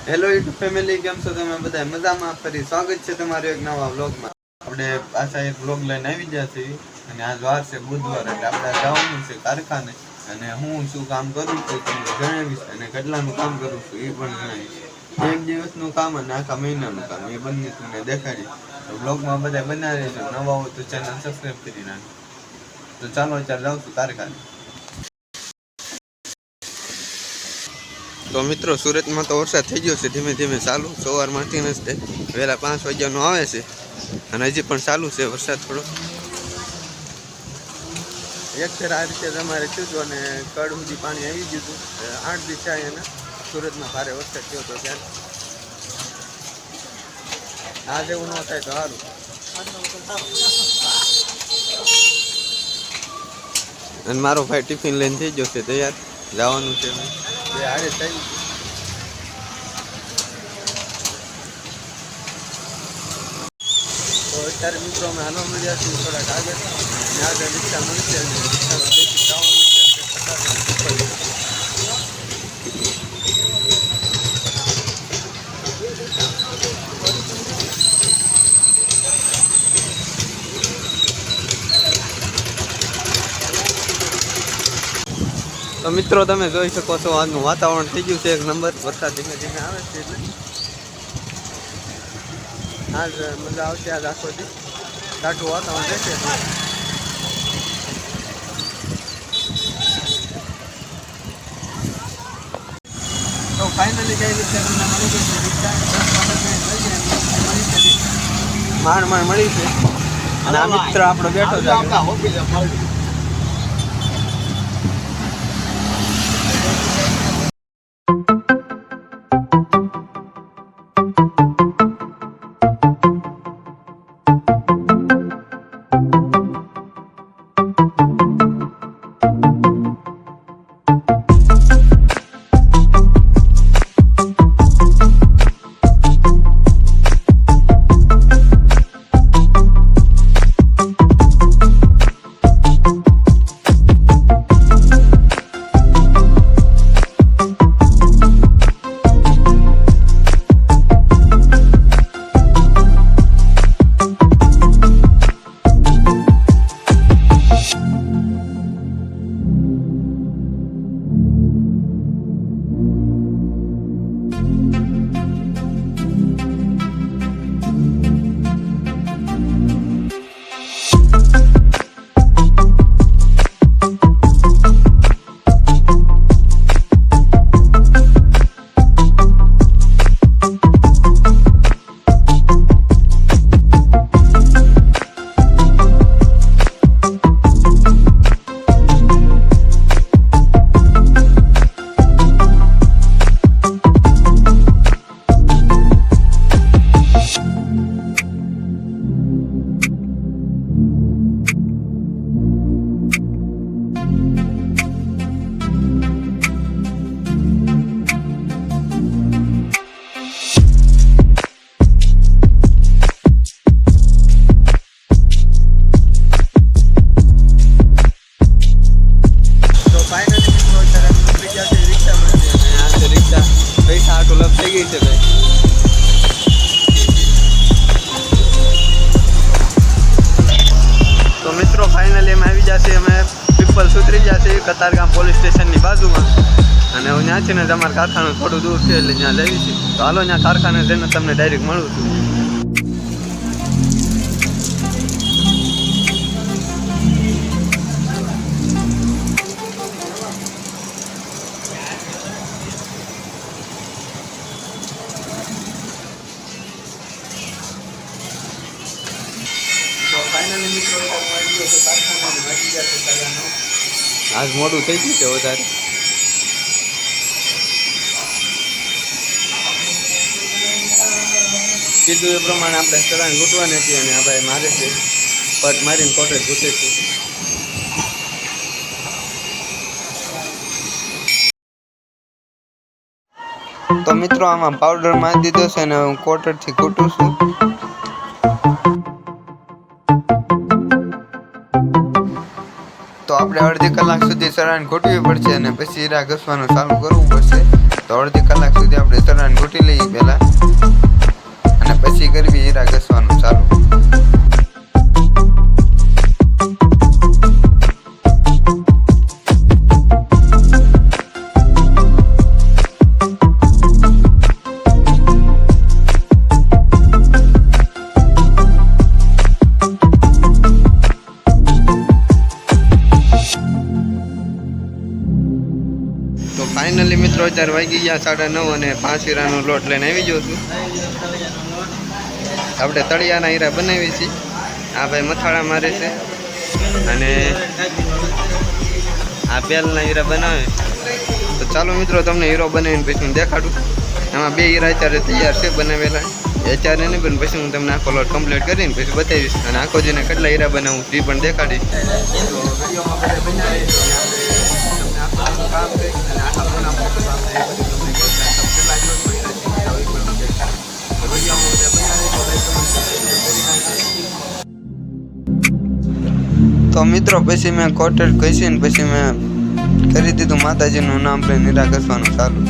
Hello YouTube family, કેમ છો તમે બધા? મજામાં? ફરી સ્વાગત છે તમારું એક નવા વ્લોગમાં. આપણે પાછા એક વ્લોગ લઈને આવી ગયા છીએ અને આજ વાર છે બુધવાર, એટલે આપણે જવાનું છે કારખાને. અને હું શું કામ કરું છું તમને જણાવીશ, અને કેટલાનું કામ કરું છું એ પણ જણાવીશ. એક દિવસનું કામ અને આખા મહિનાનું કામ, એ બંને તમને દેખાડીશ. તો વ્લોગમાં બધા બનાવી રહેજો. નવા હોય તો ચેનલ સબસ્ક્રાઈબ કરી નાખો. તો ચાલો અત્યારે જાઉં છું કારખાને. તો મિત્રો, સુરતમાં તો વરસાદ થઈ ગયો છે ધીમે ધીમે ચાલુ. સવારમાંથી જ તે વહેલા 5 વાગ્યાનો આવે છે અને હજી પણ ચાલુ છે વરસાદ થોડો. એક ફેર આ રીતે તમારે થયું અને કડ સુધી પાણી આવી ગયું હતું. 8 દિવસ થયા એના સુરતમાં ભારે વરસાદ થયો હતો ત્યારે. આ જેવું ન થાય તો સારું. અને મારો ભાઈ ટિફિન લઈને થઈ ગયો છે તૈયાર, જવાનું છે. હારે થઈ તો અત્યારે મિત્રો અમે હાલવા મળ્યા છીએ થોડાક આગળ. આગળ રિક્ષા મળશે અને રિક્ષામાં બેસી જવાનું છે. તો મિત્રો, તમે જોઈ શકો છો આજનું વાતાવરણ થઈ ગયું છે એક નંબર. વરસાદ ધીમે ધીમે આવે છે એટલે આજ મજા આવશે. આજ આખો દી ટાટું વાતાવરણ રહેશે. તો ફાઇનલી કઈ રીતે તમને મળી ગઈ છે રિક્ષા. માંડ મળી છે અને આ મિત્ર આપણો બેઠો છે. તો મિત્રો, ફાઇનલી અમે આવી જશે. અમે પીપલ સુધરી જશે કતારગામ પોલીસ સ્ટેશનની બાજુમાં. અને હું ત્યાંથી ને અમારા કારખાનું થોડું દૂર છે એટલે ત્યાં લેવી છે. તો હાલો ત્યાં કારખાને જઈને તમને ડાયરેક્ટ મળું છું. આજ મોડું થઈ ગયું છે વધારે. કીધું એ પ્રમાણે આપણે ચલાણ લૂંટવાની હતી અને આ ભાઈ મારે છે પટ મારીને કોટે ઘૂસે છે. તો મિત્રો, આમાં પાવડર મારી દીધો છે અને હું કોટરથી ઘૂંટું છું. તો આપણે અડધી કલાક સુધી ચલાણ ઘૂંટવી પડશે અને પછી હીરા ઘસવાનું ચાલુ કરવું પડશે. તો અડધી કલાક સુધી આપણે ચણાને ઘૂંટી લઈએ પહેલાં, અને પછી કરવી હીરા ઘસવાનું ચાલુ. ફાઇનલી મિત્રો અત્યારે વાગી ગયા 9:30 અને 5 હીરાનો લોટ લઈને આવી ગયો છું. આપણે તળિયાના હીરા બનાવી છીએ. આ ભાઈ મથાળા મારે છે અને આ બેલના હીરા બનાવે. તો ચાલો મિત્રો તમને હીરો બનાવીને પછી હું દેખાડું. એમાં 2 હીરા અત્યારે તૈયાર છે બનાવેલા. અત્યારે નહીં બને પછી હું તમને આખો લોટ કમ્પ્લીટ કરીને પછી બતાવીશ, અને આખો જઈને કેટલા હીરા બનાવું તે પણ દેખાડીશ. તો મિત્રો પછી મેં કોટેડ ઘસીને પછી મેં કરી દીધું માતાજીનું નામ લઈને હીરા ઘસવાનું ચાલુ.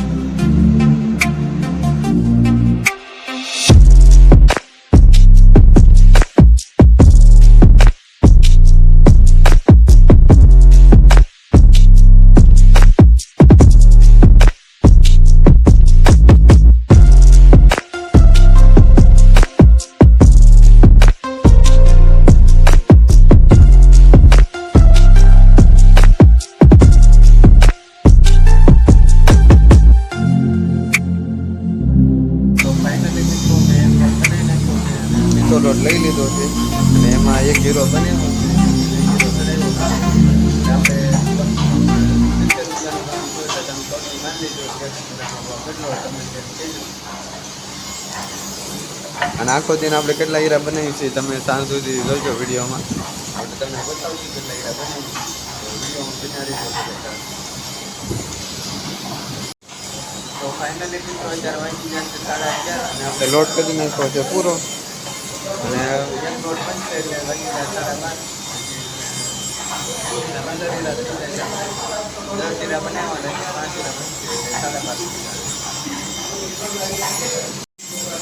લોટ લઈ લીધો છે અને એમાં એક હીરો બન્યો અને આખો દિન આપણે કેટલા હીરા બનાવીએ છીએ તમે સાંજ સુધી જોજો વિડીયોમાં. આપણે તમને બતાવીશું કેટલા હીરા બનાવીએ. તો ફાઇનલી મિત્રો અત્યારે વાગી ગયા છે 11:30 અને આપણે લોડ કરી નાખ્યો છે પૂરો. અને એક લોટ બનશે એટલે વાગી ગયા 12:30. 10 હીરા બનાવવાના છે, 5 હીરા બનશે એટલે 12:30.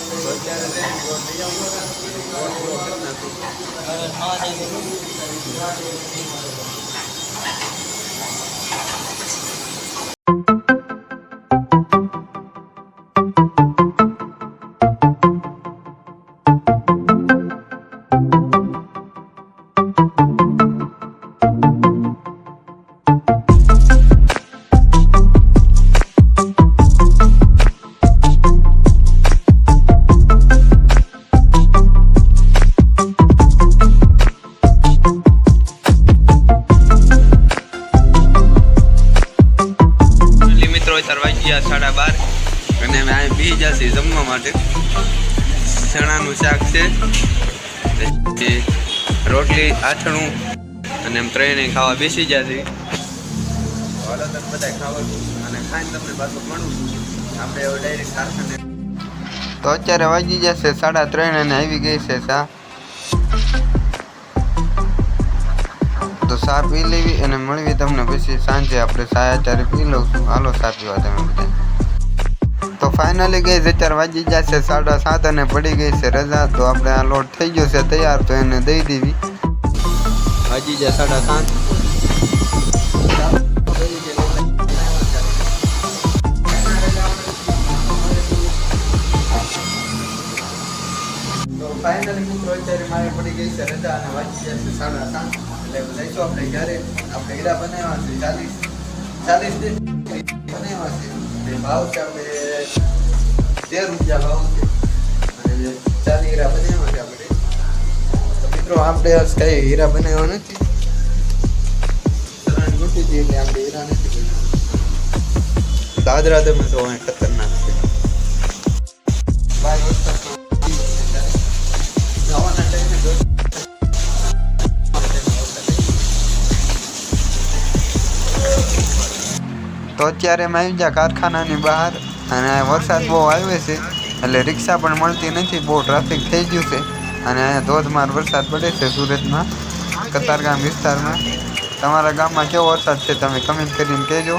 તો અત્યારે લોટ લઈ આવું પૂરો કરી નાખું. વાગ્યા 12:30 અને અમે અહીં બી જશે જમવા માટે. ચણાનું શાક છે, રોટલી, આથણું અને એમ ત્રણેય ખાવા બેસી જશે. હાલો તમે બધા ખાવાનું અને ખાઈને તમને પાછું મળું આપણે હવે ડાયરેક્ટ કારખાને. તો અત્યારે વાગી જશે 3:30 અને આવી ગઈ છે ચા. તો ચા પી લેવી અને મળવી તમને પછી સાંજે. આપણે ચા અત્યારે પી લઉં છું. હાલો ચા પીવા તમે બધા. તો ફાઇનલી ગઈ અત્યારે વાગી જશે 7:30 અને પડી ગઈ છે રજા. તો આપણે આ લોટ થઈ ગયો છે તૈયાર, તો એને દઈ દેવી. વાગી જાય 7:30. તો ફાઇનલી મિત્રો અત્યારે મારે પડી ગઈ છે રજા અને વાગી જશે 7:30. એટલે લઈશું આપણે ઘરે. આપણે હીરા બનાવ્યા છે 40 બનાવ્યા છે. ભાવ છે આપણે 13 રૂપિયા ભાવ છે અને 40 હીરા બનાવ્યા છે આપણે. તો મિત્રો આપણે કઈ હીરા બનાવ્યા નથી, સરળ ગોઠવી હતી એટલે આપણે હીરા નથી બનાવ્યા. દાદરા તમે તો ખતરનાક છે. બાય વસ્તુ જવાના ટાઈમે તો અત્યારે અમે આવી ગયા કારખાનાની બહાર અને વરસાદ બહુ આવ્યો છે એટલે રિક્ષા પણ મળતી નથી. બહુ ટ્રાફિક થઈ ગયું છે અને અહીંયા ધોધમાર વરસાદ પડે છે સુરતમાં, કતારગામ વિસ્તારમાં. તમારા ગામમાં કેવો વરસાદ છે તમે કમેન્ટ કરીને કહેજો.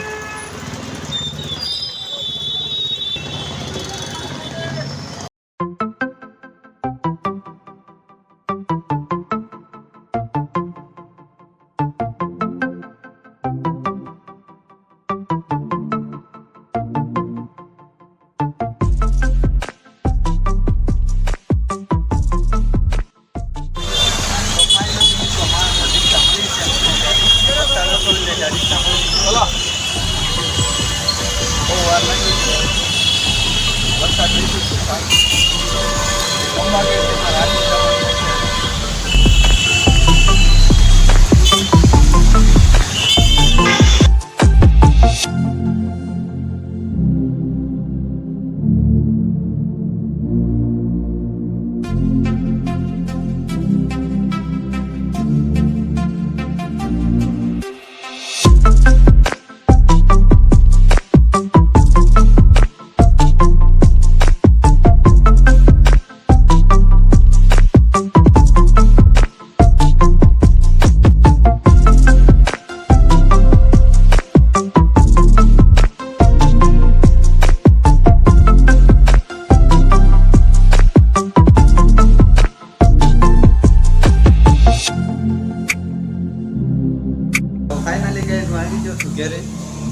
ફાઇનલી ગાઈસ હું આવી ગયો છું ઘરે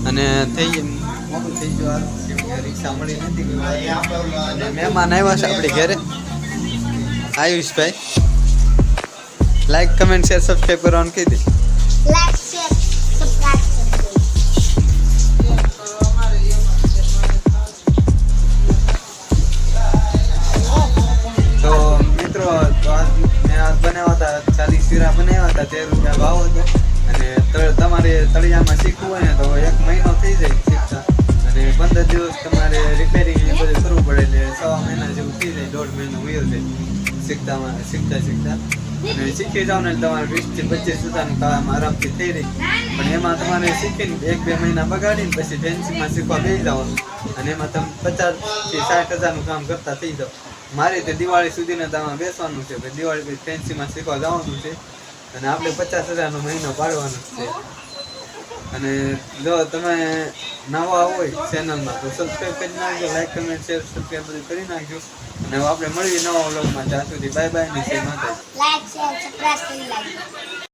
અને મોડું થઈ ગયું કેમ કે રિક્ષા મળી નથી અને મહેમાન આવ્યા છે આપણે ઘરે આયુષભાઈ લાઈક કમેન્ટ શેર સબસ્ક્રાઈબ કરવાનું કહી દે લાઈક શેર સબસ્ક્રાઇબ તો મિત્રો તો આજ મેં આજ બનાવ્યા હતા 40 શીરા બનાવ્યા હતા 13 રૂપિયા ભાવ હતો અને તમારે તળિયામાં શીખવું હોય ને તો 1 મહિનો થઈ જાય શીખતા અને 15 દિવસ તમારે રિપેરિંગ એ બધું કરવું પડે એટલે 6 મહિના જેવું થઈ જાય 1.5 મહિનો વયો જાય શીખતા અને શીખી જાવ ને તમારે 20 થી 25 સુધાનું કામ આરામથી થઈ રહી પણ એમાં તમારે શીખીને 1-2 મહિના બગાડીને પછી ફેન્સીમાં શીખવા બેસી જવાનું અને એમાં તમે 50 થી 60 હજારનું કામ કરતા થઈ જાવ મારે તે દિવાળી સુધીને તમારે બેસવાનું છે દિવાળી પછી ફેન્સીમાં શીખવા જવાનું છે અને આપણે 50,000નો મહિનો પાડવાનો છે અને જો તમે નવા હોય ચેનલમાં તો સબસ્ક્રાઈબ કરી નાખજો લાઈક કમેન્ટ શેર સબસ્ક્રાઈબ બધું કરી નાખજો અને આપણે મળીએ નવા વ્લોગમાં ત્યાં સુધી બાય બાય ને જય માતાજી લાઈક શેર સબસ્ક્રાઇબ કરી નાખજો